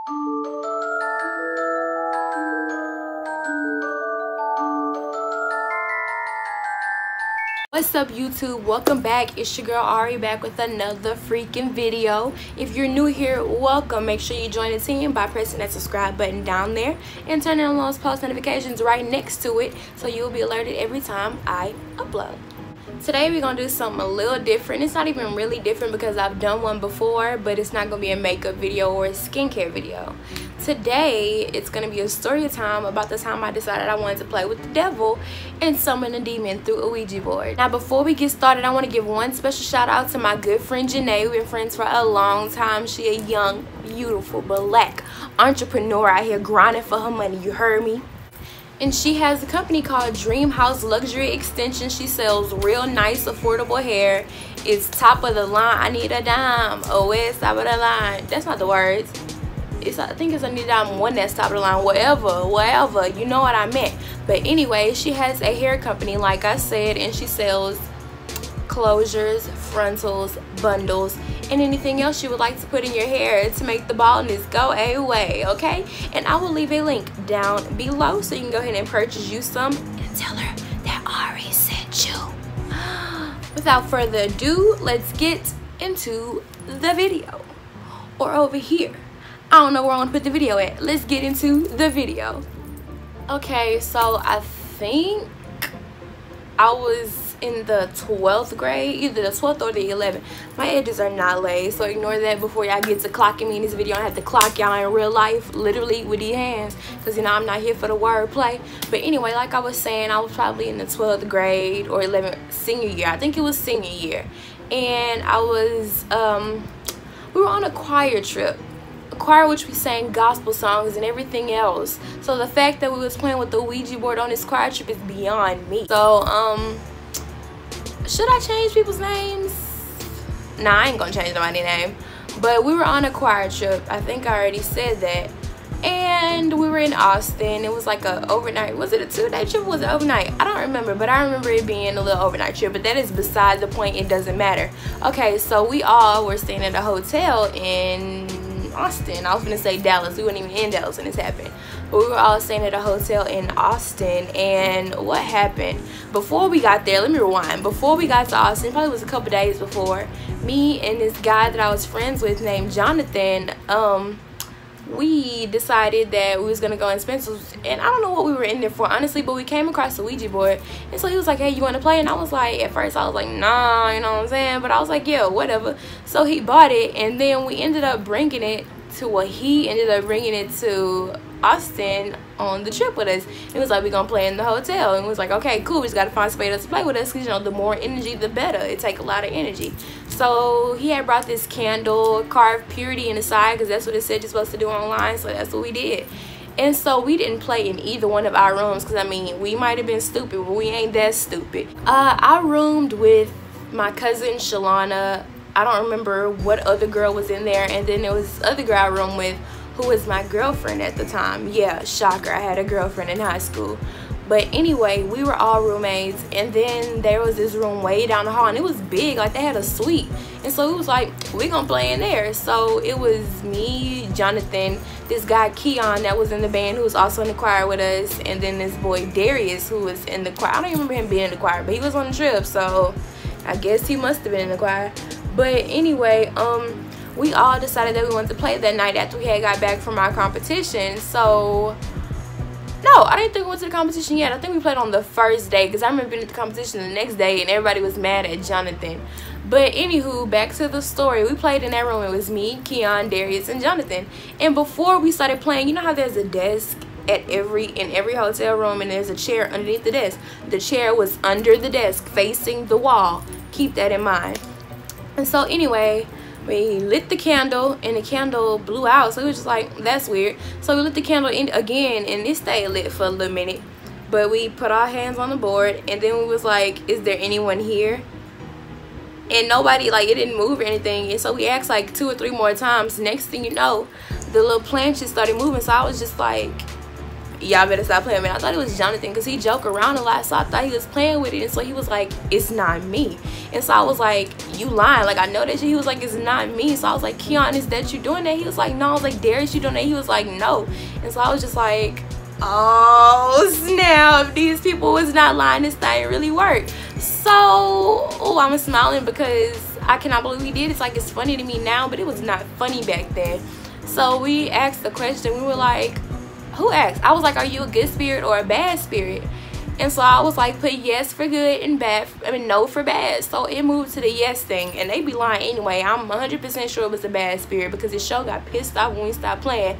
What's up, YouTube? Welcome back. It's your girl Ari back with another freaking video. If you're new here, welcome. Make sure you join the team by pressing that subscribe button down there and turning on those post notifications right next to it so you'll be alerted every time I upload. Today we're gonna do something a little different. It's not even really different because I've done one before, but it's not gonna be a makeup video or a skincare video. Today it's gonna be a story time about the time I decided I wanted to play with the devil and summon a demon through a Ouija board. Now before we get started, I want to give one special shout out to my good friend Janae. We've been friends for a long time. She a young, beautiful, black entrepreneur out here grinding for her money, you heard me? And she has a company called Dream House Luxury Extension. She sells real nice, affordable hair. It's top of the line. I need a dime. Oh, it's top of the line. That's not the words. I think it's I need a dime one that's top of the line. Whatever. You know what I meant. But anyway, she has a hair company, like I said, and she sells closures, frontals, bundles, and anything else you would like to put in your hair to make the baldness go away, okay? And I will leave a link down below so you can go ahead and purchase you some and tell her that Ari sent you. Without further ado, let's get into the video. Or over here. I don't know where I want to put the video at. Let's get into the video. Okay, so I think I was in the 12th grade, either the 12th or the 11th. My edges are not laid, so ignore that before y'all get to clocking me in this video. I have to clock y'all in real life, literally with these hands, because you know I'm not here for the wordplay. But anyway, like I was saying, I was probably in the 12th grade or 11th, senior year. I think it was senior year, and I was we were on a choir trip. A choir which we sang gospel songs and everything else. So the fact that we was playing with the Ouija board on this choir trip is beyond me. So should I change people's names? Nah, I ain't gonna change nobody's name. But we were on a choir trip. I think I already said that. And we were in Austin. It was like a overnight. Was it a 2-day trip or was it overnight? I don't remember, but I remember it being a little overnight trip. But that is beside the point. It doesn't matter. Okay, so we all were staying at a hotel in Austin. I was gonna say Dallas. We weren't even in Dallas when this happened, but we were all staying at a hotel in Austin. And what happened before we got there, let me rewind. Before we got to Austin, probably was a couple days before, me and this guy that I was friends with named Jonathan, we decided that we was gonna go in Spencer's, and I don't know what we were in there for honestly, but we came across the Ouija board, and so he was like, hey, you want to play? And I was like, at first I was like, nah, you know what I'm saying, but I was like, yeah, whatever. So he bought it, and then we ended up bringing it to Austin on the trip with us. It was like, we're gonna play in the hotel, and it was like, okay, cool, we just gotta find somebody else to play with us, because you know, the more energy the better. It take a lot of energy. So he had brought this candle, carved purity in the side, because that's what it said you're supposed to do online, so that's what we did. And so we didn't play in either one of our rooms, because I mean, we might have been stupid, but we ain't that stupid. I roomed with my cousin Shalana. I don't remember what other girl was in there, and then there was this other girl I roomed with who was my girlfriend at the time. Yeah, shocker, I had a girlfriend in high school. But anyway, we were all roommates, and then there was this room way down the hall, and it was big, like they had a suite. And so it was like, we gonna play in there. So it was me, Jonathan, this guy Keon that was in the band who was also in the choir with us, and then this boy Darius who was in the choir. I don't even remember him being in the choir, but he was on the trip, so I guess he must have been in the choir. But anyway, we all decided that we wanted to play that night after we had got back from our competition. So no, I didn't think we went to the competition yet. I think we played on the first day, because I remember being at the competition the next day and everybody was mad at Jonathan. But anywho, back to the story. We played in that room. It was me, Keon, Darius, and Jonathan. And before we started playing, you know how there's a desk in every hotel room, and there's a chair underneath the desk. The chair was under the desk facing the wall. Keep that in mind. And so anyway, we lit the candle, and the candle blew out, so it was just like, that's weird. So we lit the candle in again, and it stayed lit for a little minute. But we put our hands on the board, and then we was like, is there anyone here? And nobody, like, it didn't move or anything. And so we asked like 2 or 3 more times. Next thing you know, the little planches started moving. So I was just like, y'all better stop playing with me. I thought it was Jonathan because he joke around a lot, so I thought he was playing with it. And so he was like, it's not me. And so I was like, you lying, like I know that shit. He was like, it's not me. So I was like, Keon, is that you doing that? He was like, no. I was like, Darius, you doing that? He was like, no. And so I was just like, oh snap, these people was not lying, this thing really worked. So I'm smiling because I cannot believe we did. It's like, it's funny to me now, but it was not funny back then. So we asked the question, we were like, who asked? I was like, are you a good spirit or a bad spirit? And so I was like, put yes for good and bad, no for bad. So it moved to the yes thing, and they be lying anyway. I'm 100% sure it was a bad spirit because the show got pissed off when we stopped playing.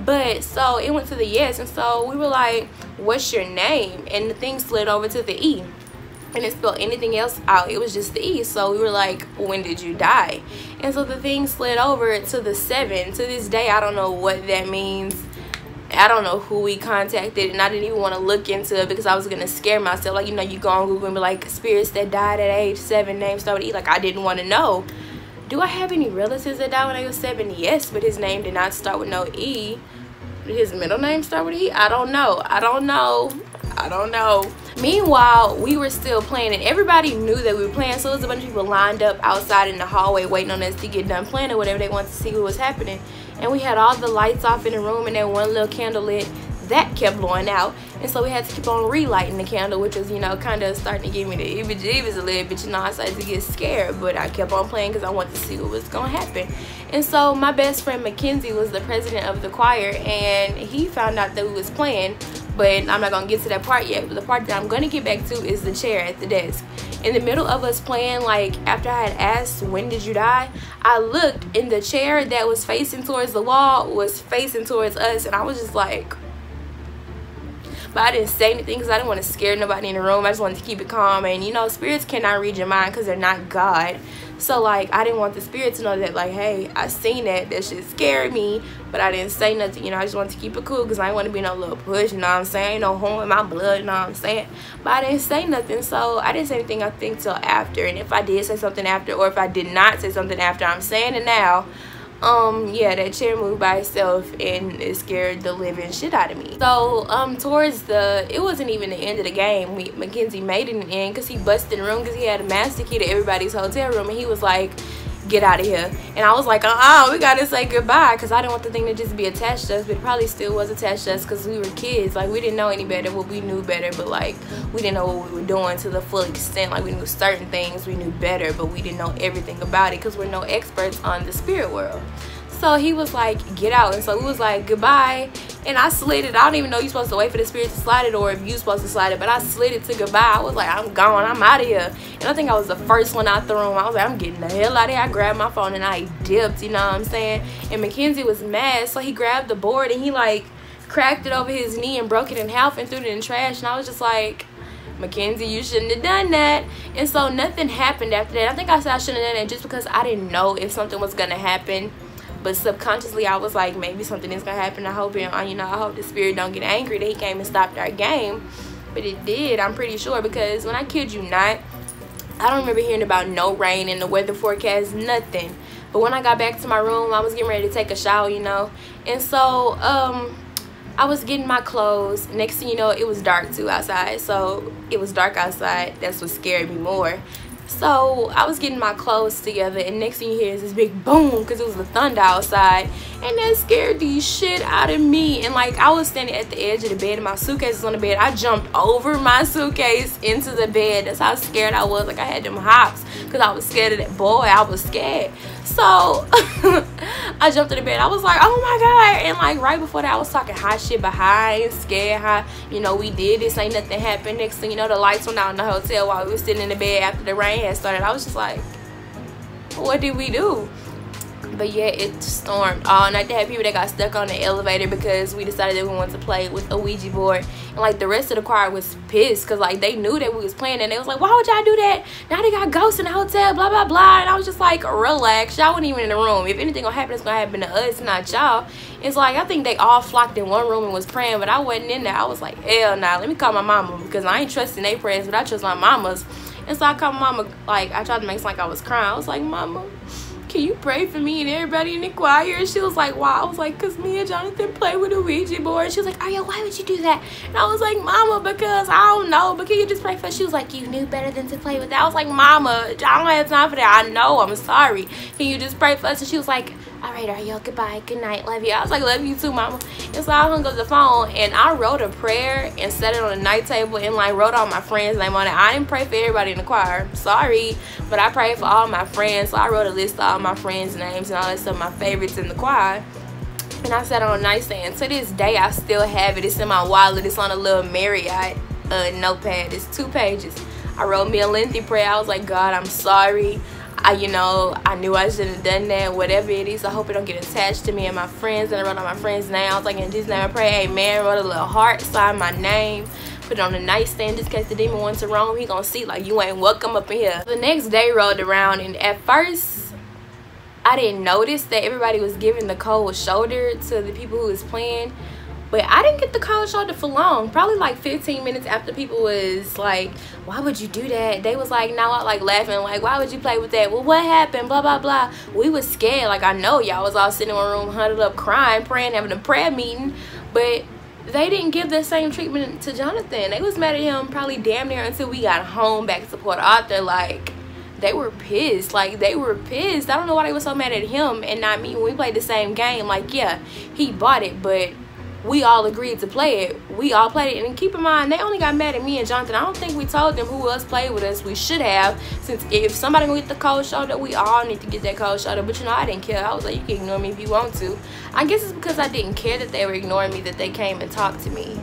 But so it went to the yes, and so we were like, what's your name? And the thing slid over to the E, and it spelled anything else out. It was just the E. So we were like, when did you die? And so the thing slid over to the 7. To this day, I don't know what that means. I don't know who we contacted, and I didn't even want to look into it because I was gonna scare myself. Like, you know, you go on Google and be like, spirits that died at age 7, name start with E. Like, I didn't want to know. Do I have any relatives that died when I was 7? Yes, but his name did not start with no E. Did his middle name start with E? I don't know. I don't know. I don't know. Meanwhile, we were still playing, and everybody knew that we were playing. So there was a bunch of people lined up outside in the hallway waiting on us to get done playing or whatever. They wanted to see what was happening. And we had all the lights off in the room, and then one little candle lit that kept blowing out. And so we had to keep on relighting the candle, which was, you know, kind of starting to give me the heebie-jeebies a little bit. You know, I started to get scared, but I kept on playing because I wanted to see what was going to happen. And so my best friend Mackenzie was the president of the choir, and he found out that we was playing. But I'm not going to get to that part yet. But the part that I'm going to get back to is the chair at the desk. In the middle of us playing, like, after I had asked, when did you die? I looked, and the chair that was facing towards the wall was facing towards us. And I was just like... But I didn't say anything because I didn't want to scare nobody in the room. I just wanted to keep it calm. And, you know, spirits cannot read your mind because they're not God. So, like, I didn't want the spirit to know that, like, hey, I seen that. That shit scared me. But I didn't say nothing. You know, I just wanted to keep it cool because I didn't want to be no little push. You know what I'm saying? Ain't no hole in my blood. You know what I'm saying? But I didn't say nothing. So, I didn't say anything, I think, till after. And if I did say something after, or if I did not say something after, I'm saying it now. Yeah, that chair moved by itself and it scared the living shit out of me. So towards the, it wasn't even the end of the game, Mackenzie made it in the end because he busted in the room because he had a master key to everybody's hotel room, and he was like, get out of here. And I was like, we gotta say goodbye, because I didn't want the thing to just be attached to us, but it probably still was attached to us because we were kids. Like, we didn't know any better. Well, we knew better, but like, we didn't know what we were doing to the full extent. Like, we knew certain things, we knew better, but we didn't know everything about it because we're no experts on the spirit world. So he was like, get out. And so we was like, goodbye. And I slid it. I don't even know you're supposed to wait for the spirit to slide it or if you're supposed to slide it, but I slid it to goodbye. I was like, I'm gone, I'm out of here. And I think I was the first one out the room. I was like, I'm getting the hell out of here. I grabbed my phone and I dipped, you know what I'm saying? And Mackenzie was mad, so he grabbed the board and he like cracked it over his knee and broke it in half and threw it in the trash. And I was just like, Mackenzie, you shouldn't have done that. And so nothing happened after that. I think I said I shouldn't have done that just because I didn't know if something was gonna happen. But subconsciously, I was like, maybe something is gonna happen. I hope it, you know, I hope the spirit don't get angry that he came and stopped our game. But it did, I'm pretty sure, because when I kid you not, I don't remember hearing about no rain in the weather forecast, nothing. But when I got back to my room, I was getting ready to take a shower, you know. And so, I was getting my clothes. Next thing you know, it was dark too outside. So it was dark outside. That's what scared me more. So I was getting my clothes together, and next thing you hear is this big boom because it was the thunder outside, and that scared the shit out of me. And like, I was standing at the edge of the bed and my suitcase was on the bed. I jumped over my suitcase into the bed. That's how scared I was. Like, I had them hops because I was scared of that boy. I was scared. So I jumped in the bed. I was like, oh my God. And like, right before that, I was talking hot shit behind, scared how, you know, we did this, ain't nothing happened. Next thing you know, the lights went out in the hotel while we were sitting in the bed after the rain had started. I was just like, what did we do? But yeah, it stormed all night. They had people that got stuck on the elevator because we decided that we wanted to play with a Ouija board. And like, the rest of the choir was pissed because like, they knew that we was playing, and they was like, why would y'all do that? Now they got ghosts in the hotel, blah blah blah. And I was just like, relax, y'all weren't even in the room. If anything gonna happen, it's gonna happen to us, not y'all. It's like, I think they all flocked in one room and was praying, but I wasn't in there. I was like, hell nah, let me call my mama, because I ain't trusting their prayers, but I trust my mama's. And so I called my mama. Like, I tried to make it like I was crying. I was like, mama, can you pray for me and everybody in the choir? And she was like, why? I was like, because me and Jonathan play with a Ouija board. She was like, Aria, why would you do that? And I was like, Mama, because I don't know, but can you just pray for us? She was like, you knew better than to play with that. I was like, Mama, I don't have time for that. I know, I'm sorry. Can you just pray for us? And she was like, all right, Ariel, goodbye, good night, love you. I was like, love you too, Mama. And so I hung up the phone and I wrote a prayer and set it on the night table and like wrote all my friends' name on it. I didn't pray for everybody in the choir, sorry, but I prayed for all my friends. So I wrote a list of all my friends' names and all that stuff, my favorites in the choir. And I sat on a nightstand. To this day, I still have it. It's in my wallet. It's on a little Marriott notepad. It's 2 pages. I wrote me a lengthy prayer. I was like, God, I'm sorry. I knew I shouldn't have done that, whatever it is. I hope it don't get attached to me and my friends. And I wrote on my friends' name. I was like, in Jesus' name I pray, amen. Wrote a little heart, signed my name, put it on the nightstand just in case the demon wants to roam. He gonna see like, you ain't welcome up in here. The next day rolled around and at first I didn't notice that everybody was giving the cold shoulder to the people who was playing. But I didn't get the cold shoulder for long. Probably like 15 minutes after people was like, why would you do that? They was like, now I like laughing, like, why would you play with that? Well, what happened? Blah, blah, blah. We was scared. Like, I know y'all was all sitting in one room, huddled up, crying, praying, having a prayer meeting. But they didn't give the same treatment to Jonathan. They was mad at him probably damn near until we got home back to Port Arthur. Like, they were pissed. Like, they were pissed. I don't know why they were so mad at him and not me when we played the same game. Like, yeah, he bought it, but we all agreed to play it. We all played it. And keep in mind, they only got mad at me and Jonathan. I don't think we told them who else played with us. We should have. Since if somebody gonna get the cold shoulder, we all need to get that cold shoulder. But you know, I didn't care. I was like, you can ignore me if you want to. I guess it's because I didn't care that they were ignoring me that they came and talked to me.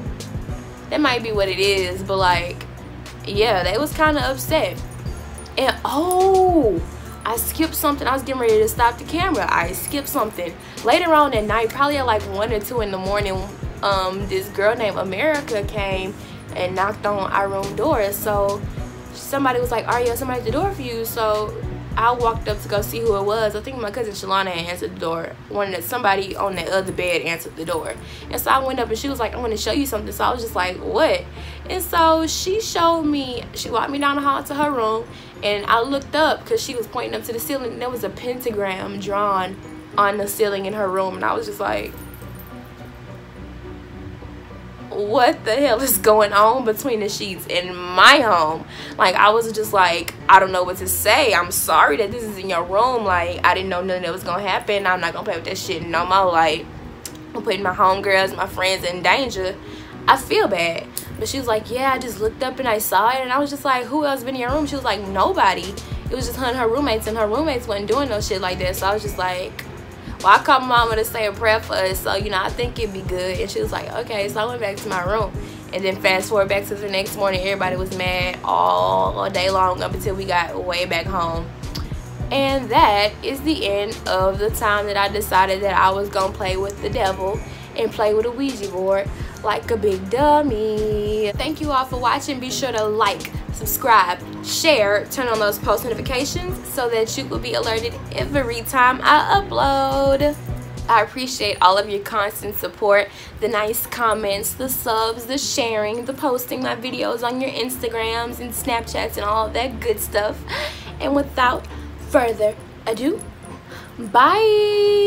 That might be what it is. But like, yeah, they was kind of upset. And oh, I skipped something. I was getting ready to stop the camera. I skipped something. Later on that night, probably at like 1 or 2 in the morning, this girl named America came and knocked on our room door. So somebody was like, Aria, somebody at the door for you. So I walked up to go see who it was. I think my cousin Shalana had answered the door. Somebody on the other bed answered the door. And so I went up and she was like, I want to show you something. So I was just like, what? And so she showed me, she walked me down the hall to her room. And I looked up because she was pointing up to the ceiling. And there was a pentagram drawn on the ceiling in her room. And I was just like, what the hell is going on between the sheets in my home? Like, I was just like, I don't know what to say. I'm sorry that this is in your room. Like, I didn't know nothing that was gonna happen. I'm not gonna play with that shit no more. Like, I'm putting my homegirls, my friends in danger. I feel bad. But she was like, yeah, I just looked up and I saw it. And I was just like, who else been in your room? She was like, nobody. It was just her and her roommates, and her roommates wasn't doing no shit like that. So I was just like, well, I called my mama to say a prayer for us, so you know, I think it'd be good. And she was like, okay. So I went back to my room, and then fast forward back to the next morning, everybody was mad all day long up until we got way back home. And that is the end of the time that I decided that I was gonna play with the devil and play with a Ouija board like a big dummy. Thank you all for watching. Be sure to like, subscribe, share, turn on those post notifications so that you will be alerted every time I upload. I appreciate all of your constant support, the nice comments, the subs, the sharing, the posting my videos on your Instagrams and Snapchats and all of that good stuff. And without further ado, bye.